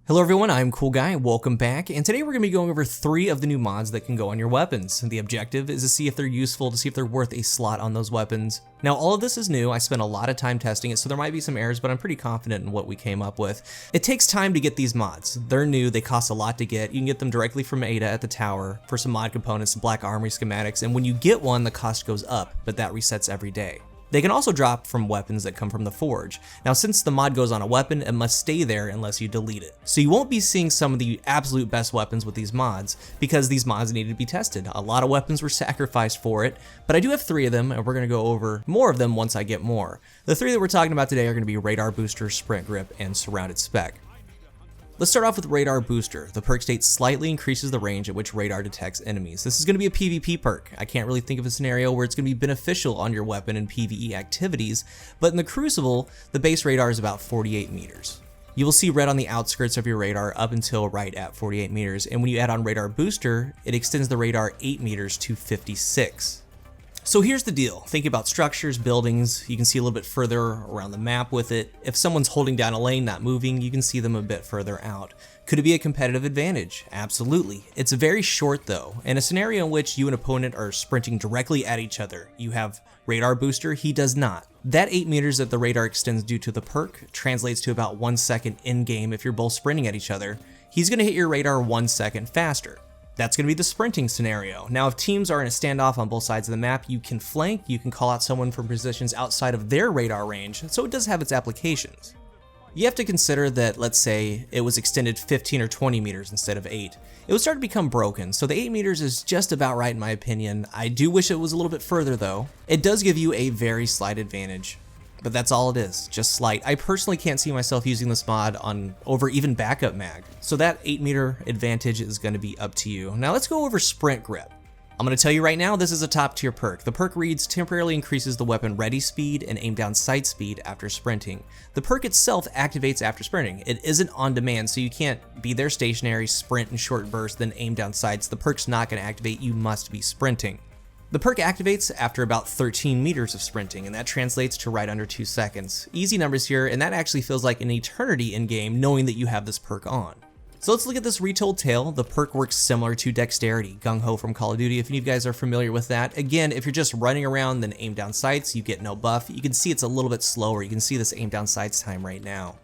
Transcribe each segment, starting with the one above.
Hello everyone, I'm CoolGuy, welcome back, and today we're going to be going over 3 of the new mods that can go on your weapons. The objective is to see if they're useful, to see if they're worth a slot on those weapons. Now all of this is new, I spent a lot of time testing it, so there might be some errors, but I'm pretty confident in what we came up with. It takes time to get these mods. They're new, they cost a lot to get. You can get them directly from Ada at the tower for some mod components, black Armory schematics, and when you get one, the cost goes up, but that resets every day. They can also drop from weapons that come from the forge. Now since the mod goes on a weapon, it must stay there unless you delete it. So you won't be seeing some of the absolute best weapons with these mods because these mods needed to be tested. A lot of weapons were sacrificed for it, but I do have 3 of them and we're gonna go over more of them once I get more. The 3 that we're talking about today are gonna be Radar Booster, Sprint Grip, and Surrounded Spec. Let's start off with Radar Booster. The perk state slightly increases the range at which radar detects enemies. This is going to be a PvP perk. I can't really think of a scenario where it's going to be beneficial on your weapon in PvE activities, but in the Crucible, the base radar is about 48 meters. You will see red on the outskirts of your radar up until right at 48 meters, and when you add on Radar Booster, it extends the radar 8 meters to 56. So here's the deal, think about structures, buildings, you can see a little bit further around the map with it. If someone's holding down a lane not moving, you can see them a bit further out. Could it be a competitive advantage? Absolutely. It's very short though. In a scenario in which you and opponent are sprinting directly at each other, you have Radar Booster, he does not. That 8 meters that the radar extends due to the perk translates to about 1 second in-game if you're both sprinting at each other. He's going to hit your radar 1 second faster. That's going to be the sprinting scenario. Now if teams are in a standoff on both sides of the map, you can flank, you can call out someone from positions outside of their radar range, so it does have its applications. You have to consider that, let's say, it was extended 15 or 20 meters instead of 8. It would start to become broken, so the 8 meters is just about right in my opinion. I do wish it was a little bit further though. It does give you a very slight advantage. But that's all it is, just slight. I personally can't see myself using this mod on over even backup mag. So that 8 meter advantage is going to be up to you. Now let's go over Sprint Grip. I'm going to tell you right now, this is a top tier perk. The perk reads temporarily increases the weapon ready speed and aim down sight speed after sprinting. The perk itself activates after sprinting. It isn't on demand, so you can't be there stationary, sprint in short bursts, then aim down sights. The perk's not going to activate, you must be sprinting. The perk activates after about 13 meters of sprinting, and that translates to right under 2 seconds. Easy numbers here, and that actually feels like an eternity in game knowing that you have this perk on. So let's look at this retold tale. The perk works similar to Dexterity, Gung Ho from Call of Duty, if any of you guys are familiar with that. Again, if you're just running around then aim down sights, you get no buff. You can see it's a little bit slower. You can see this aim down sights time right now.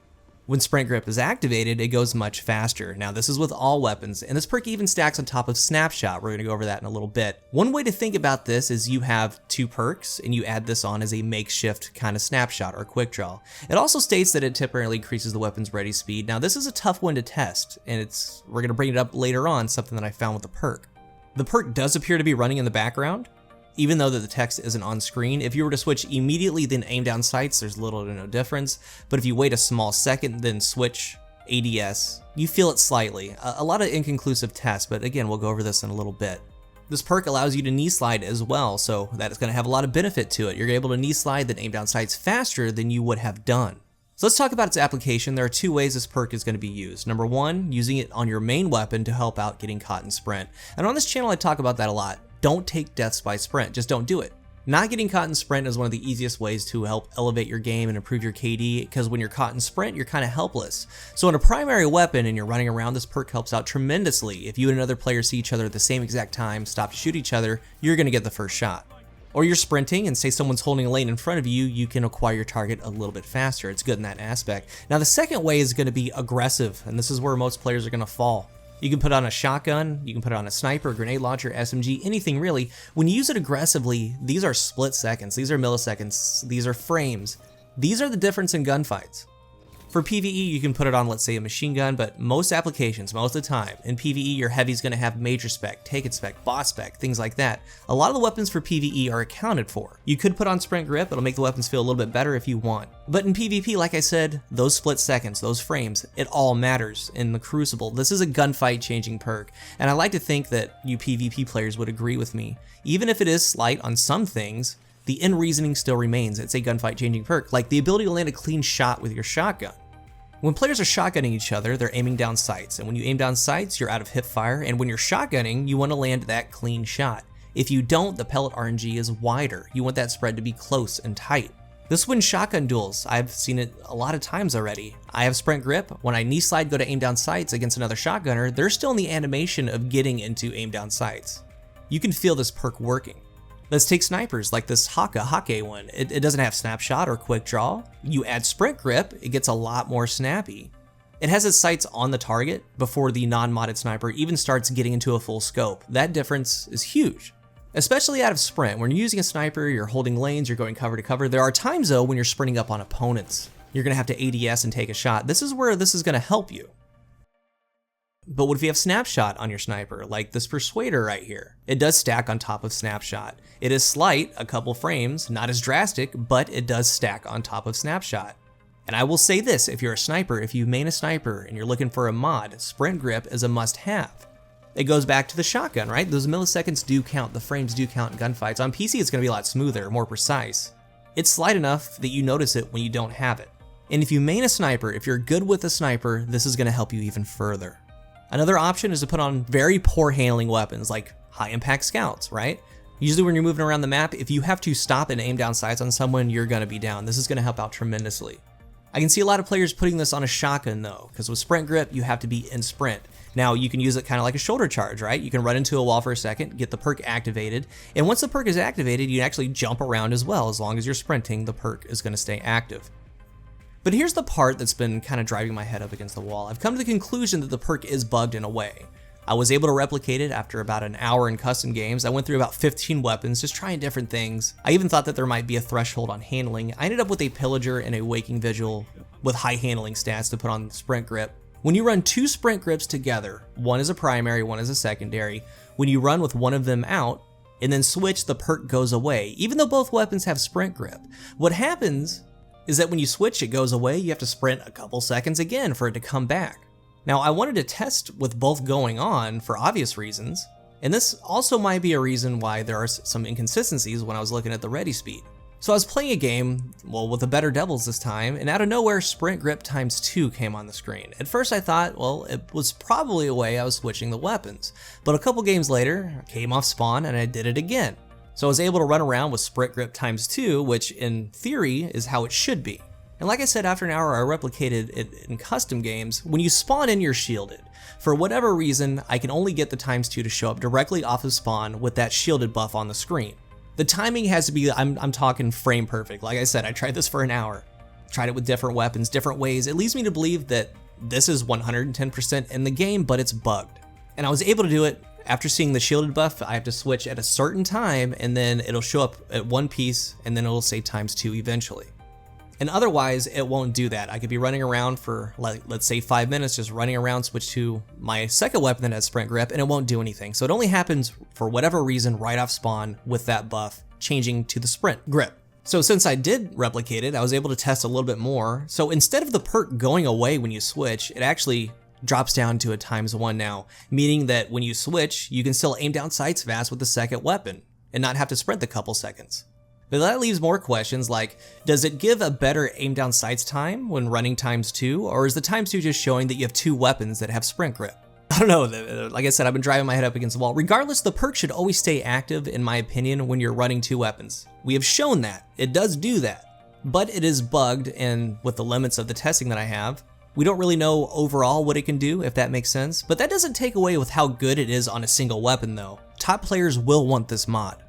When Sprint Grip is activated, it goes much faster. Now this is with all weapons, and this perk even stacks on top of Snapshot. We're going to go over that in a little bit. One way to think about this is you have 2 perks, and you add this on as a makeshift kind of snapshot or quick draw. It also states that it temporarily increases the weapon's ready speed. Now this is a tough one to test, and we're going to bring it up later on, something that I found with the perk. The perk does appear to be running in the background, even though that the text isn't on screen. If you were to switch immediately then aim down sights, there's little to no difference. But if you wait a small second then switch ADS, you feel it slightly. A lot of inconclusive tests, but again, we'll go over this in a little bit. This perk allows you to knee slide as well, so that is going to have a lot of benefit to it. You're able to knee slide then aim down sights faster than you would have done. So let's talk about its application. There are 2 ways this perk is going to be used. Number 1, using it on your main weapon to help out getting caught in sprint. And on this channel I talk about that a lot. Don't take deaths by sprint, just don't do it. Not getting caught in sprint is one of the easiest ways to help elevate your game and improve your KD, because when you're caught in sprint, you're kind of helpless. So in a primary weapon and you're running around, this perk helps out tremendously. If you and another player see each other at the same exact time, stop to shoot each other, you're going to get the first shot. Or you're sprinting and say someone's holding a lane in front of you, you can acquire your target a little bit faster. It's good in that aspect. Now the second way is going to be aggressive, and this is where most players are going to fall. You can put on a shotgun, you can put on a sniper, grenade launcher, SMG, anything really. When you use it aggressively, these are split seconds, these are milliseconds, these are frames. These are the difference in gunfights. For PvE, you can put it on, let's say, a machine gun, but most applications, most of the time, in PvE, your heavy's going to have major spec, taken spec, boss spec, things like that. A lot of the weapons for PvE are accounted for. You could put on Sprint Grip, it'll make the weapons feel a little bit better if you want. But in PvP, like I said, those split seconds, those frames, it all matters in the Crucible. This is a gunfight changing perk, and I like to think that you PvP players would agree with me. Even if it is slight on some things, the end reasoning still remains. It's a gunfight changing perk, like the ability to land a clean shot with your shotgun. When players are shotgunning each other, they're aiming down sights, and when you aim down sights, you're out of hip fire, and when you're shotgunning, you want to land that clean shot. If you don't, the pellet RNG is wider. You want that spread to be close and tight. This wins shotgun duels. I've seen it a lot of times already. I have sprint grip. When I knee slide, go to aim down sights against another shotgunner, they're still in the animation of getting into aim down sights. You can feel this perk working. Let's take snipers like this Hake one. It doesn't have snapshot or quick draw. You add sprint grip, it gets a lot more snappy. It has its sights on the target before the non-modded sniper even starts getting into a full scope. That difference is huge. Especially out of sprint, when you're using a sniper, you're holding lanes, you're going cover to cover. There are times though when you're sprinting up on opponents. You're gonna have to ADS and take a shot. This is where this is gonna help you. But what if you have snapshot on your sniper, like this Persuader right here? It does stack on top of snapshot. It is slight, a couple frames, not as drastic, but it does stack on top of snapshot. And I will say this, if you're a sniper, if you main a sniper and you're looking for a mod, sprint grip is a must-have. It goes back to the shotgun, right? Those milliseconds do count, the frames do count in gunfights. On PC, it's gonna be a lot smoother, more precise. It's slight enough that you notice it when you don't have it. And if you main a sniper, if you're good with a sniper, this is gonna help you even further. Another option is to put on very poor handling weapons like high impact scouts, right? Usually when you're moving around the map, if you have to stop and aim down sights on someone, you're gonna be down. This is gonna help out tremendously. I can see a lot of players putting this on a shotgun though, because with sprint grip, you have to be in sprint. Now you can use it kind of like a shoulder charge, right? You can run into a wall for a second, get the perk activated, and once the perk is activated, you can actually jump around as well. As long as you're sprinting, the perk is gonna stay active. But here's the part that's been kind of driving my head up against the wall. I've come to the conclusion that the perk is bugged in a way. I was able to replicate it after about an hour in custom games. I went through about 15 weapons, just trying different things. I even thought that there might be a threshold on handling. I ended up with a Pillager and a Waking Vigil with high handling stats to put on sprint grip. When you run two sprint grips together, one is a primary, one is a secondary, when you run with one of them out and then switch, the perk goes away, even though both weapons have sprint grip. What happens is that when you switch, it goes away, you have to sprint a couple seconds again for it to come back. Now, I wanted to test with both going on for obvious reasons, and this also might be a reason why there are some inconsistencies when I was looking at the ready speed. So I was playing a game, well, with the better devils this time, and out of nowhere, sprint grip ×2 came on the screen. At first I thought, well, it was probably a way I was switching the weapons, but a couple games later, I came off spawn and I did it again. So I was able to run around with sprint grip ×2, which in theory is how it should be. And like I said, after an hour, I replicated it in custom games. When you spawn in, you're shielded. For whatever reason, I can only get the ×2 to show up directly off of spawn with that shielded buff on the screen. The timing has to be, I'm talking frame perfect. Like I said, I tried this for an hour. Tried it with different weapons, different ways. It leads me to believe that this is 110% in the game, but it's bugged. And I was able to do it after seeing the shielded buff. I have to switch at a certain time, and then it'll show up at one piece, and then it'll say ×2 eventually. And otherwise, it won't do that. I could be running around for, like, let's say 5 minutes, just running around, switch to my second weapon that has sprint grip, and it won't do anything. So it only happens for whatever reason right off spawn with that buff changing to the sprint grip. So since I did replicate it, I was able to test a little bit more. So instead of the perk going away when you switch, it actually drops down to a ×1 now, meaning that when you switch, you can still aim down sights fast with the second weapon and not have to sprint the couple seconds. But that leaves more questions like, does it give a better aim down sights time when running ×2, or is the ×2 just showing that you have two weapons that have sprint grip? I don't know, like I said, I've been driving my head up against the wall. Regardless, the perk should always stay active, in my opinion, when you're running two weapons. We have shown that, it does do that, but it is bugged, and with the limits of the testing that I have, we don't really know overall what it can do, if that makes sense, but that doesn't take away with how good it is on a single weapon though. Top players will want this mod.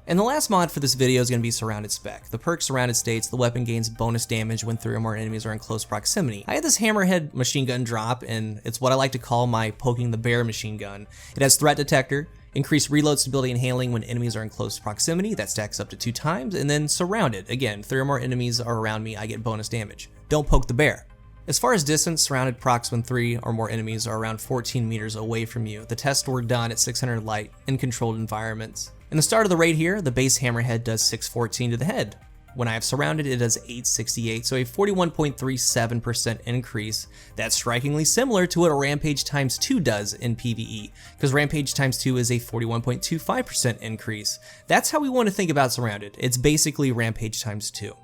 And the last mod for this video is going to be Surrounded Spec. The perk Surrounded states the weapon gains bonus damage when 3 or more enemies are in close proximity. I had this hammerhead machine gun drop, and it's what I like to call my poking the bear machine gun. It has threat detector, increased reload stability and handling when enemies are in close proximity, that stacks up to 2 times, and then Surrounded. Again, 3 or more enemies are around me, I get bonus damage. Don't poke the bear. As far as distance, Surrounded procs when 3 or more enemies are around 14 meters away from you. The tests were done at 600 light in controlled environments. In the start of the raid here, the base hammerhead does 614 to the head. When I have Surrounded, it does 868, so a 41.37% increase. That's strikingly similar to what a Rampage ×2 does in PvE, because Rampage ×2 is a 41.25% increase. That's how we want to think about Surrounded. It's basically Rampage ×2.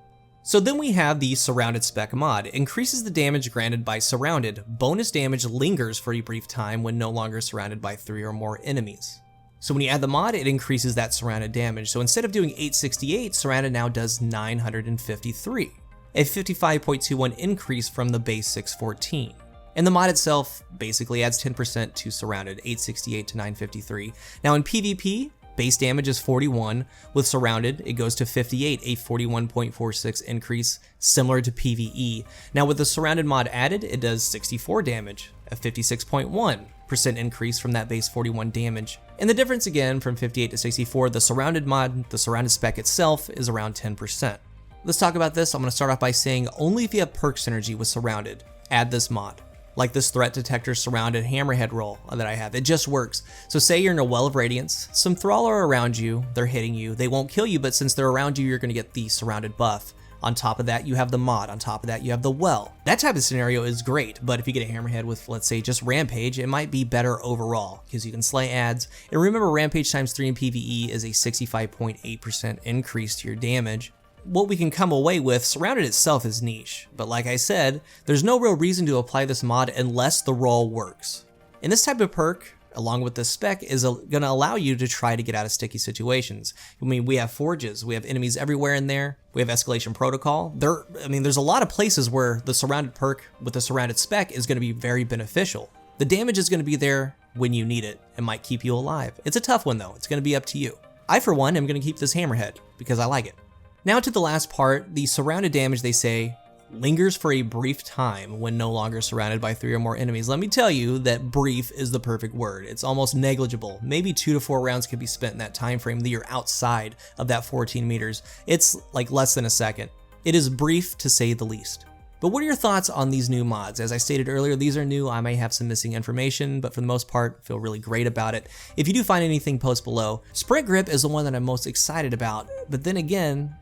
So then we have the Surrounded Spec mod. It increases the damage granted by Surrounded. Bonus damage lingers for a brief time when no longer surrounded by 3 or more enemies. So when you add the mod, it increases that surrounded damage. So instead of doing 868, surrounded now does 953, a 55.21 increase from the base 614. And the mod itself basically adds 10% to surrounded, 868 to 953. Now in PvP, base damage is 41. With surrounded, it goes to 58, a 41.46 increase, similar to PvE. Now with the surrounded mod added, it does 64 damage, a 56.1% increase from that base 41 damage. And the difference again from 58 to 64, the surrounded mod, the surrounded spec itself is around 10%. Let's talk about this. I'm going to start off by saying only if you have perk synergy with surrounded, add this mod. Like this threat detector surrounded hammerhead roll that I have, it just works. So say you're in a well of radiance, some thrall are around you, they're hitting you, they won't kill you, but since they're around you, you're going to get the surrounded buff. On top of that, you have the mod. On top of that, you have the well. That type of scenario is great, but if you get a hammerhead with, let's say, just rampage, it might be better overall because you can slay ads. And remember, rampage times 3 in PvE is a 65.8% increase to your damage. What we can come away with, surrounded itself is niche, but like I said, there's no real reason to apply this mod unless the roll works. And this type of perk, along with this spec, is going to allow you to try to get out of sticky situations. I mean, we have forges, we have enemies everywhere in there, we have escalation protocol. There's a lot of places where the surrounded perk with the surrounded spec is going to be very beneficial. The damage is going to be there when you need it and might keep you alive. It's a tough one though, it's going to be up to you. I for one am going to keep this hammerhead because I like it. Now to the last part, the surrounded damage, they say, lingers for a brief time when no longer surrounded by 3 or more enemies. Let me tell you that brief is the perfect word. It's almost negligible. Maybe 2 to 4 rounds could be spent in that time frame that you're outside of that 14 meters. It's like less than a second. It is brief to say the least. But what are your thoughts on these new mods? As I stated earlier, these are new. I may have some missing information, but for the most part, feel really great about it. If you do find anything, post below. Sprint grip is the one that I'm most excited about, but then again,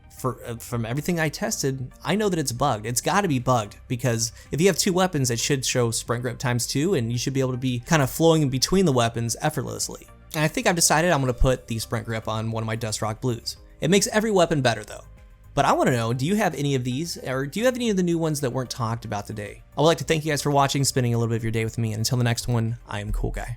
from everything I tested, I know that it's bugged. It's got to be bugged because if you have 2 weapons, it should show sprint grip times 2, and you should be able to be kind of flowing in between the weapons effortlessly. And I think I've decided I'm going to put the sprint grip on one of my Dust Rock Blues. It makes every weapon better though. But I want to know, do you have any of these, or do you have any of the new ones that weren't talked about today? I would like to thank you guys for watching, spending a little bit of your day with me, and until the next one, I am CoolGuy.